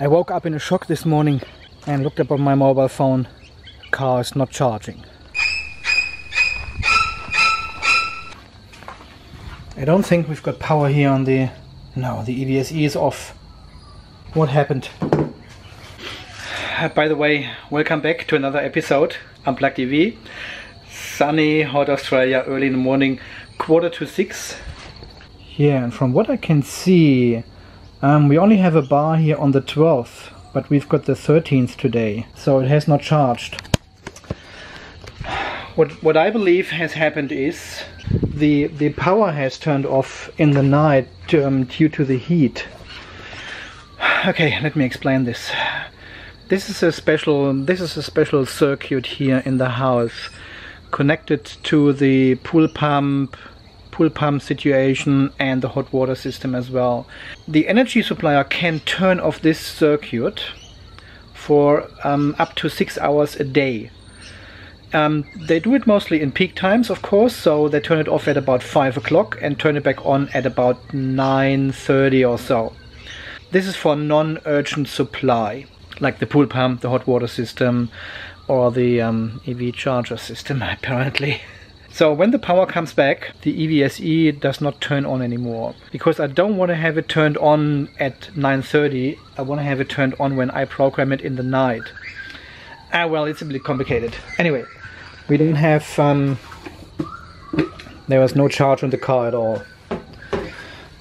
I woke up in a shock this morning and looked up on my mobile phone. Car is not charging. I don't think we've got power here on the... No, the EVSE is off. What happened? By the way, welcome back to another episode. Unplugged EV. Sunny, hot Australia, early in the morning, 5:45. Yeah, and from what I can see, we only have a bar here on the 12th, but we've got the 13th today, so it has not charged. What I believe has happened is the power has turned off in the night due to the heat. Okay, let me explain this. This is a special circuit here in the house, connected to the pool pump situation and the hot water system as well. The energy supplier can turn off this circuit for up to 6 hours a day. They do it mostly in peak times, of course, so they turn it off at about 5 o'clock and turn it back on at about 9:30 or so. This is for non-urgent supply, like the pool pump, the hot water system, or the EV charger system, apparently. So when the power comes back, the EVSE does not turn on anymore, because I don't want to have it turned on at 9:30. I want to have it turned on when I program it in the night. Well, it's a bit complicated. Anyway, we don't have... there was no charge on the car at all.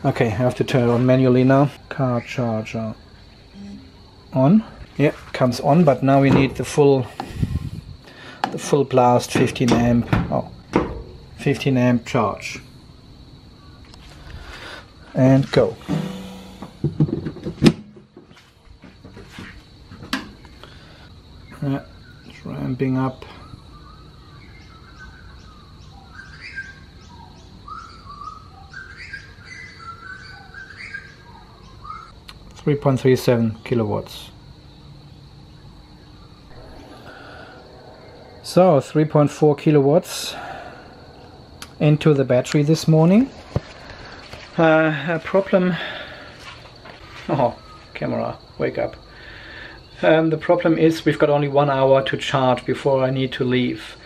Okay, I have to turn it on manually now. Car charger on. Yeah, comes on, but now we need the full blast 15 amp. Oh, 15 amp charge. And go. Yeah, it's ramping up. .37 kilowatts. So 3.4 kilowatts into the battery this morning. A problem. Oh, camera, wake up. The problem is we've got only 1 hour to charge before I need to leave.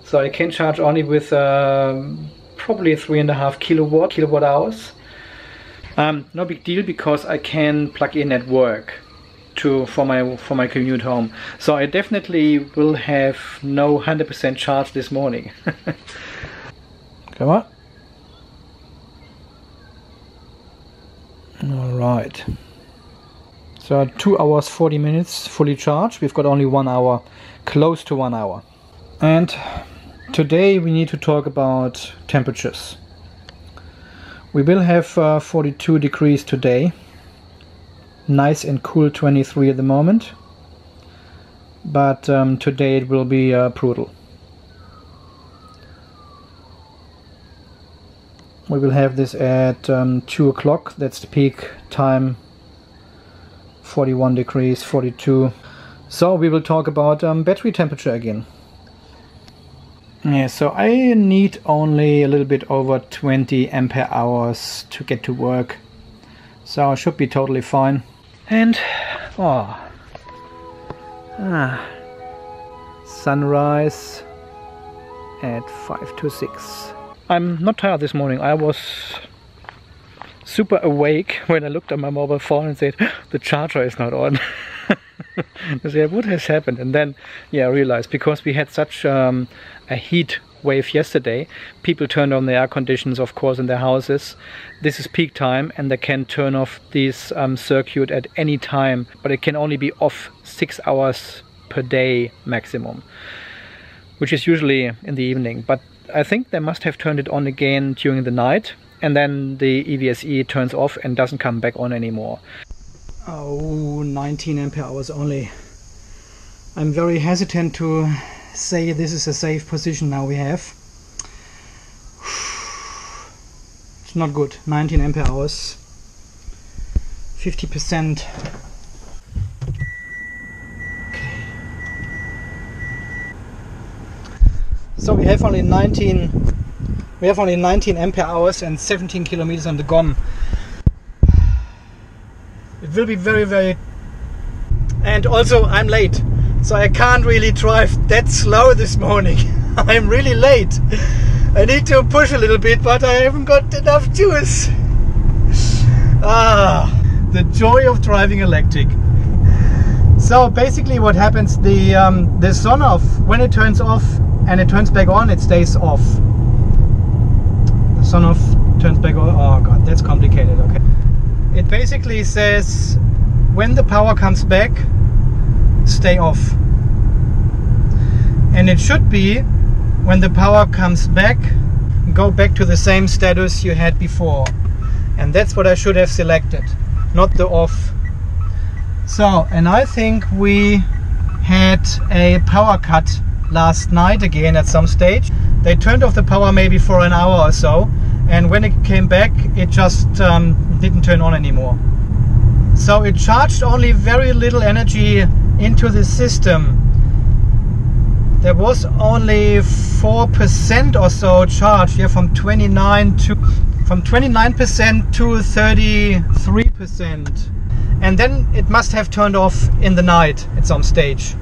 So I can charge only with probably 3.5 kilowatt hours. No big deal, because I can plug in at work for my commute home. So I definitely will have no 100% charge this morning. Come on. All right. So 2 hours 40 minutes fully charged. We've got only 1 hour, close to 1 hour. And today we need to talk about temperatures. We will have 42 degrees today. Nice and cool 23 at the moment. But today it will be brutal. We will have this at 2 o'clock. That's the peak time. 41 degrees, 42. So we will talk about battery temperature again. Yeah, so I need only a little bit over 20 ampere hours to get to work. So I should be totally fine. And, sunrise at 5 to 6. I'm not tired this morning. I was super awake when I looked at my mobile phone and said, the charger is not on. I said, what has happened? And then, yeah, I realized, because we had such a heat wave yesterday, people turned on the air conditions, of course, in their houses. This is peak time, and they can turn off this circuit at any time, but it can only be off 6 hours per day maximum, which is usually in the evening. But I think they must have turned it on again during the night, and then the EVSE turns off and doesn't come back on anymore. Oh, 19 ampere hours only. I'm very hesitant to say this is a safe position now we have. It's not good. 19 ampere hours. 50%. Okay. So we have only 19 ampere hours and 17 kilometers on the GOM. It will be very, very And also I'm late, so I can't really drive that slow this morning. I'm really late. I need to push a little bit, but I haven't got enough juice. The joy of driving electric. So basically what happens, the sun off, when it turns off and it turns back on, it stays off. The sun off turns back on. Oh god, that's complicated. Okay. It basically says when the power comes back, stay off. And it should be when the power comes back, go back to the same status you had before. And that's what I should have selected, not the off. So, and I think we had a power cut last night again at some stage. They turned off the power maybe for an hour or so, and when it came back it just didn't turn on anymore. So it charged only very little energy into the system. There was only 4% or so charged, yeah, from 29% to 33%. And then it must have turned off in the night at some stage.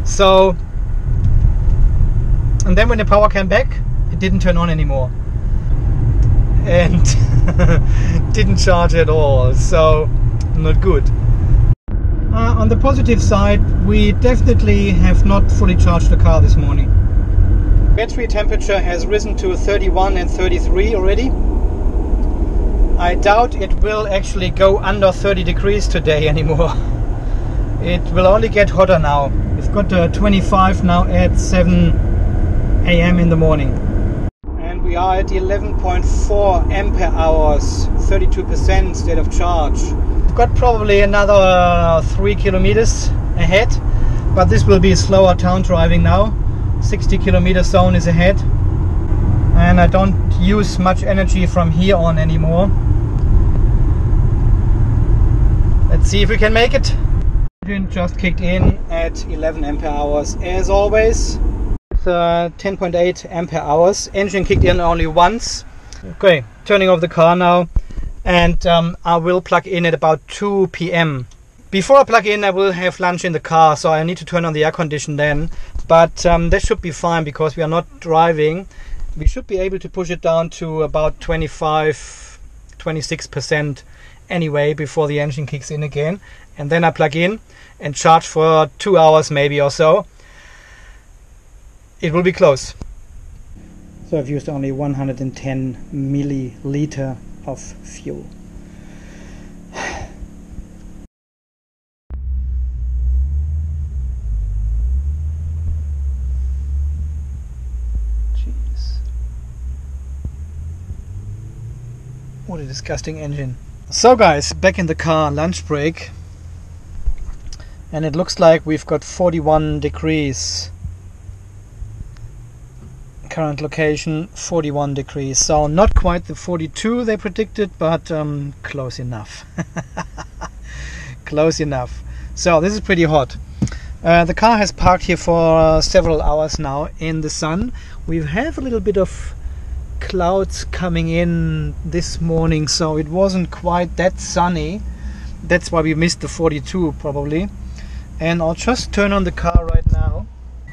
So, and then when the power came back, it didn't turn on anymore. And didn't charge at all, so not good. On the positive side, we definitely have not fully charged the car this morning. Battery temperature has risen to 31 and 33 already. I doubt it will actually go under 30 degrees today anymore. It will only get hotter now. We've got 25 now at 7 AM in the morning. And we are at 11.4 ampere hours, 32% state of charge. We've got probably another 3 kilometers ahead, but this will be slower town driving now. 60 kilometer zone is ahead. And I don't use much energy from here on anymore. Let's see if we can make it. Engine just kicked in at 11 ampere hours as always. With 10.8 ampere hours. Engine kicked in only once. Okay, turning off the car now, and I will plug in at about 2 PM. Before I plug in, I will have lunch in the car, so I need to turn on the air condition then. But that should be fine because we are not driving. We should be able to push it down to about 25–26% anyway before the engine kicks in again. And then I plug in and charge for 2 hours maybe or so. It will be close. So I've used only 110 milliliter of fuel. What a disgusting engine. So guys, back in the car, lunch break. And it looks like we've got 41 degrees. Current location 41 degrees. So not quite the 42 they predicted, but close enough. Close enough. So this is pretty hot. The car has parked here for several hours now in the sun. We have a little bit of clouds coming in this morning, so it wasn't quite that sunny. That's why we missed the 42 probably. And I'll just turn on the car right now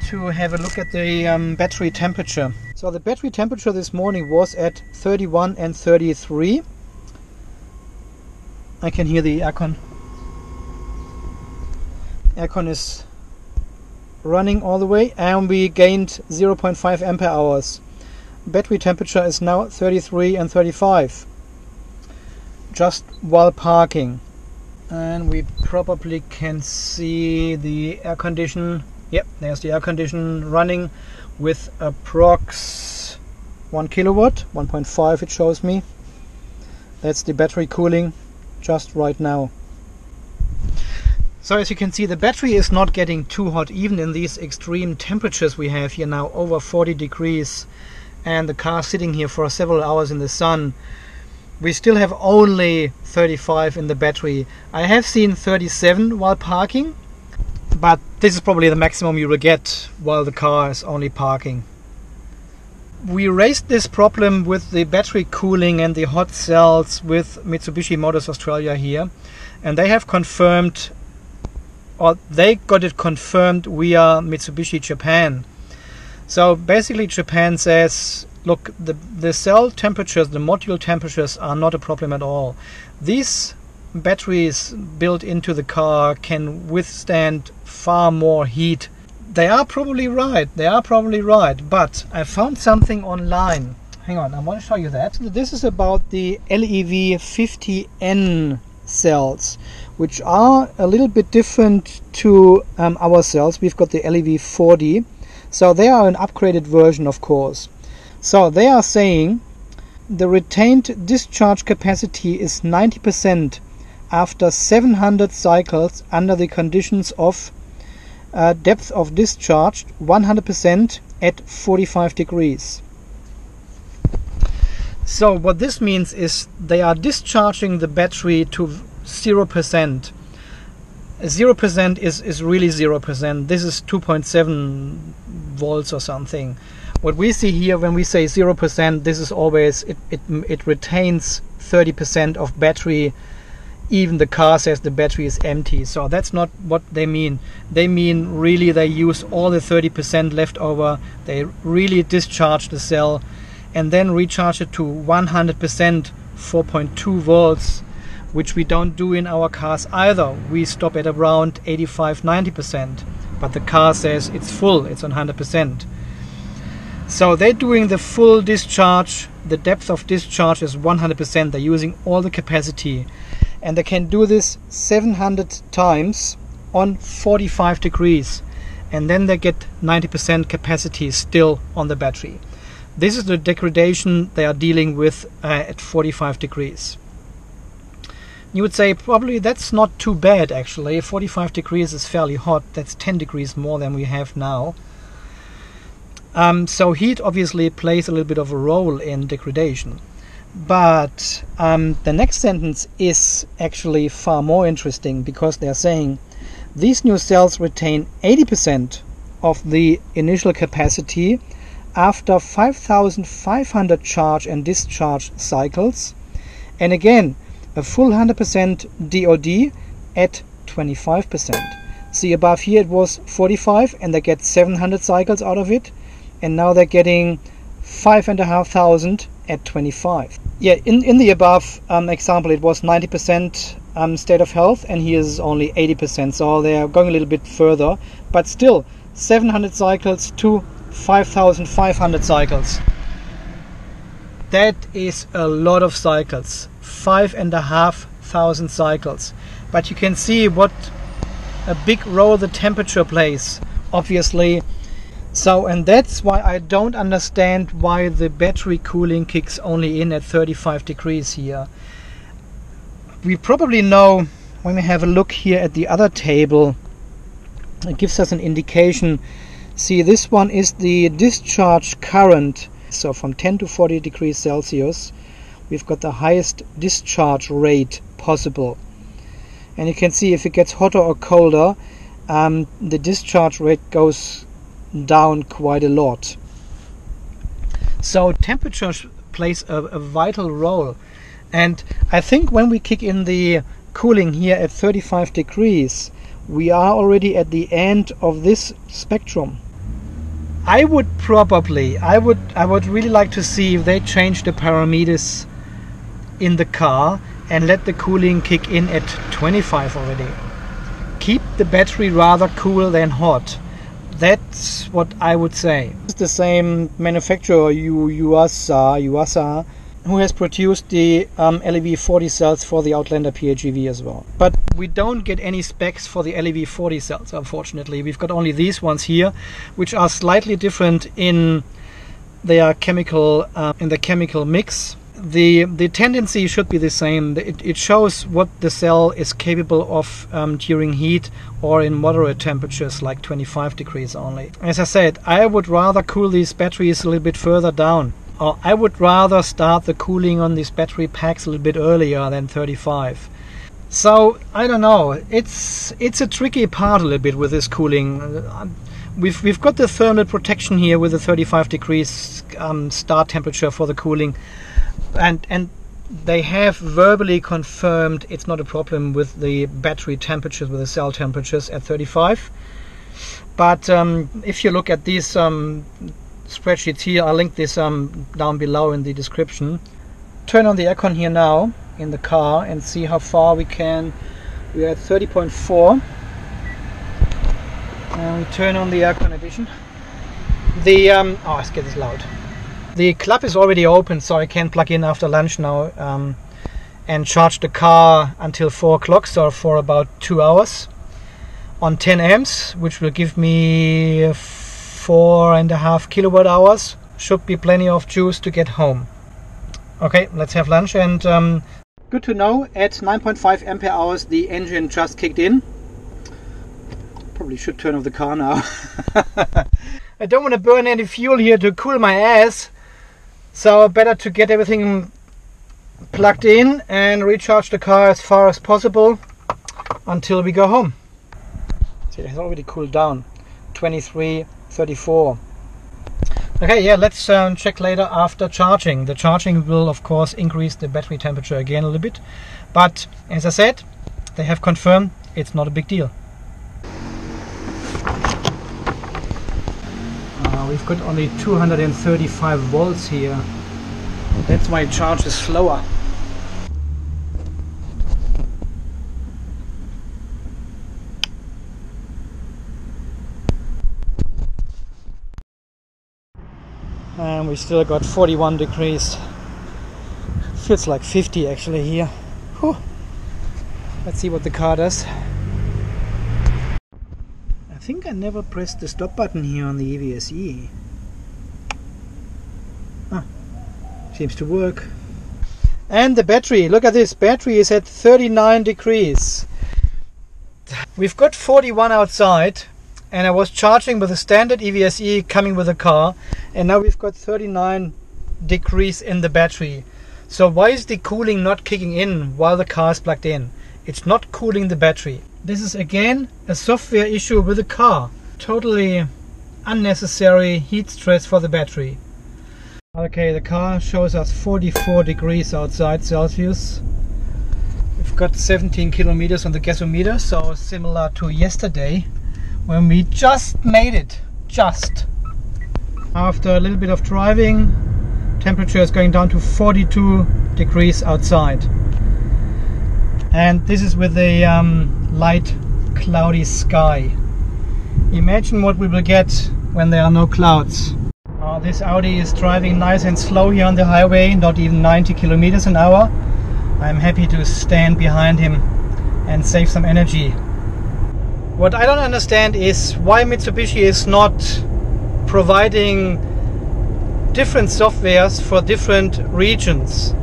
to have a look at the battery temperature. So the battery temperature this morning was at 31 and 33. I can hear the aircon. Aircon is running all the way, and we gained 0.5 ampere hours. Battery temperature is now 33 and 35 just while parking. And we probably can see the air condition. Yep, there's the air condition running with approx 1 kilowatt, 1.5 it shows me. That's the battery cooling just right now. So as you can see, the battery is not getting too hot even in these extreme temperatures we have here now, over 40 degrees. And the car sitting here for several hours in the sun. We still have only 35 in the battery. I have seen 37 while parking, but this is probably the maximum you will get while the car is only parking. We raised this problem with the battery cooling and the hot cells with Mitsubishi Motors Australia here, and they have confirmed or they got it confirmed via Mitsubishi Japan. So basically Japan says, look, the cell temperatures, the module temperatures are not a problem at all. These batteries built into the car can withstand far more heat. They are probably right, but I found something online. Hang on, I want to show you that. This is about the LEV50N cells, which are a little bit different to our cells. We've got the LEV40, so they are an upgraded version, of course. So they are saying the retained discharge capacity is 90% after 700 cycles under the conditions of depth of discharge 100% at 45 degrees. So what this means is they are discharging the battery to 0%. 0% is really 0%. This is 2.7 volts or something. What we see here when we say 0%, this is always, it retains 30% of battery. Even the car says the battery is empty. So that's not what they mean. They mean really they use all the 30% left over. They really discharge the cell and then recharge it to 100%, 4.2 volts, which we don't do in our cars either. We stop at around 85-90%, but the car says it's full, it's on 100%. So they're doing the full discharge. The depth of discharge is 100%. They're using all the capacity, and they can do this 700 times on 45 degrees, and then they get 90% capacity still on the battery. This is the degradation they are dealing with at 45 degrees. You would say probably that's not too bad actually. 45 degrees is fairly hot. That's 10 degrees more than we have now. So heat obviously plays a little bit of a role in degradation. But the next sentence is actually far more interesting, because they're saying these new cells retain 80% of the initial capacity after 5,500 charge and discharge cycles, and again a full 100% DOD at 25%. See, above here it was 45 and they get 700 cycles out of it, and now they're getting 5,500 at 25. Yeah, in the above example it was 90% state of health, and here is only 80%, so they're going a little bit further, but still 700 cycles to 5,500 cycles. That is a lot of cycles, 5,500 cycles. But you can see what a big role the temperature plays, obviously. So, and that's why I don't understand why the battery cooling kicks only in at 35 degrees here. We probably know when we have a look here at the other table, it gives us an indication. See, this one is the discharge current. So from 10 to 40 degrees Celsius, we've got the highest discharge rate possible. And you can see if it gets hotter or colder, the discharge rate goes down quite a lot. So temperature plays a vital role. And I think when we kick in the cooling here at 35 degrees, we are already at the end of this spectrum. I would really like to see if they change the parameters in the car and let the cooling kick in at 25 already. Keep the battery rather cool than hot. That's what I would say. It's the same manufacturer, Yuasa, who has produced the LEV40 cells for the Outlander PHEV as well. But we don't get any specs for the LEV40 cells, unfortunately. We've got only these ones here, which are slightly different in their chemical mix. The tendency should be the same. It shows what the cell is capable of during heat or in moderate temperatures like 25 degrees only. As I said, I would rather cool these batteries a little bit further down. Or I would rather start the cooling on these battery packs a little bit earlier than 35. So I don't know. It's a tricky part a little bit with this cooling. We've got the thermal protection here with the 35 degrees start temperature for the cooling, and they have verbally confirmed it's not a problem with the battery temperatures, with the cell temperatures at 35. But if you look at these spreadsheets here, I'll link this down below in the description. Turn on the aircon here now in the car and see how far we can. We're at 30.4. And we turn on the air condition. The oh, let's get this loud. The club is already open, so I can plug in after lunch now and charge the car until 4 o'clock, so for about 2 hours on 10 amps, which will give me 4.5 kilowatt hours. Should be plenty of juice to get home. Okay, let's have lunch. And good to know, at 9.5 ampere hours the engine just kicked in. Probably should turn off the car now. I don't want to burn any fuel here to cool my ass, so better to get everything plugged in and recharge the car as far as possible until we go home. See, it has already cooled down. 23.34. Okay, yeah, let's check later after charging. The charging will of course increase the battery temperature again a little bit, but as I said, they have confirmed it's not a big deal. We've got only 235 volts here. That's why it charges slower. And we still got 41 degrees. Feels like 50 actually here. Whew. Let's see what the car does. I think I never pressed the stop button here on the EVSE. Ah, seems to work. And the battery, look at this, battery is at 39 degrees. We've got 41 outside, and I was charging with a standard EVSE coming with the car, and now we've got 39 degrees in the battery. So why is the cooling not kicking in while the car is plugged in? It's not cooling the battery. This is again a software issue with the car. Totally unnecessary heat stress for the battery. Okay, the car shows us 44 degrees outside Celsius. We've got 17 kilometers on the gasometer, so similar to yesterday when we just made it. Just. After a little bit of driving, temperature is going down to 42 degrees outside. And this is with a light cloudy sky. Imagine what we will get when there are no clouds. This Audi is driving nice and slow here on the highway, not even 90 kilometers an hour. I'm happy to stand behind him and save some energy. What I don't understand is why Mitsubishi is not providing different softwares for different regions.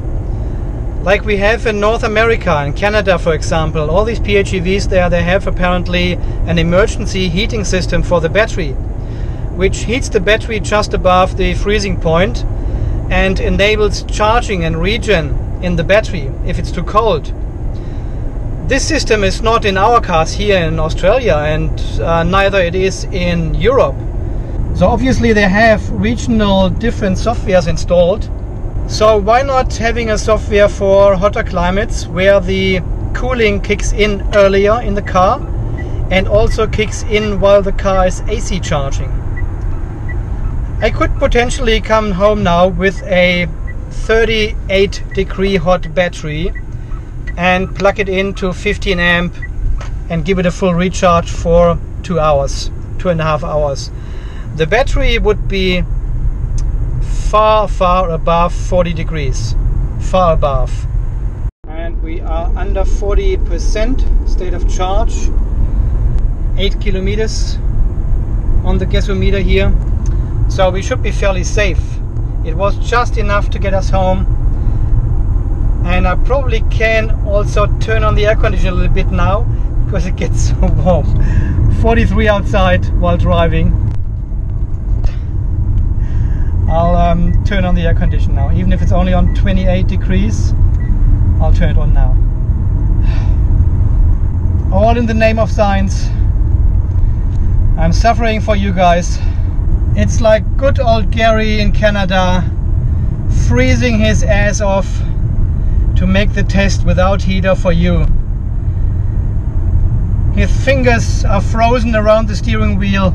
Like we have in North America, in Canada for example, all these PHEVs there, they have apparently an emergency heating system for the battery, which heats the battery just above the freezing point and enables charging and regen in the battery if it's too cold. This system is not in our cars here in Australia, and neither it is in Europe. So obviously they have regional different softwares installed. So why not having a software for hotter climates where the cooling kicks in earlier in the car and also kicks in while the car is AC charging? I could potentially come home now with a 38 degree hot battery and plug it into 15 amp and give it a full recharge for 2 hours, 2.5 hours. The battery would be far above 40 degrees, far above. And we are under 40% state of charge, 8 kilometers on the gasometer here, so we should be fairly safe. It was just enough to get us home, and I probably can also turn on the air conditioner a little bit now because it gets so warm. 43 outside while driving. I'll turn on the air conditioner now, even if it's only on 28 degrees. I'll turn it on now. All in the name of science. I'm suffering for you guys. It's like good old Gary in Canada, freezing his ass off to make the test without heater for you. His fingers are frozen around the steering wheel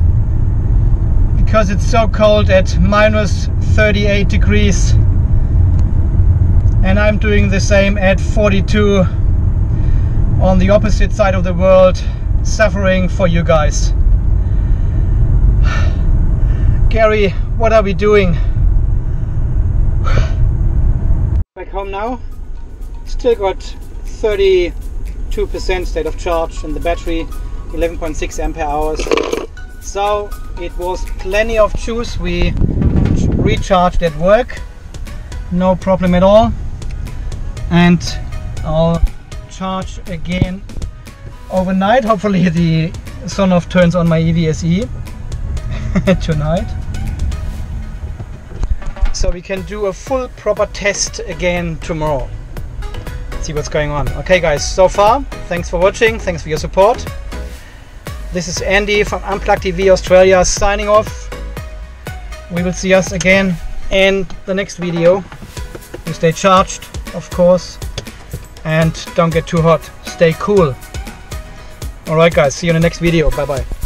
because it's so cold at minus 38 degrees. And I'm doing the same at 42 on the opposite side of the world, suffering for you guys. Gary, what are we doing? Back home now. Still got 32% state of charge in the battery, 11.6 ampere hours. So it was plenty of juice. We recharged at work, no problem at all. And I'll charge again overnight. Hopefully the sun off turns on my EVSE tonight, so we can do a full proper test again tomorrow. See what's going on. Okay guys, so far thanks for watching, thanks for your support. This is Andy from Unplugged TV Australia signing off. We will see us again in the next video. You stay charged, of course, and don't get too hot. Stay cool. Alright guys, see you in the next video. Bye bye.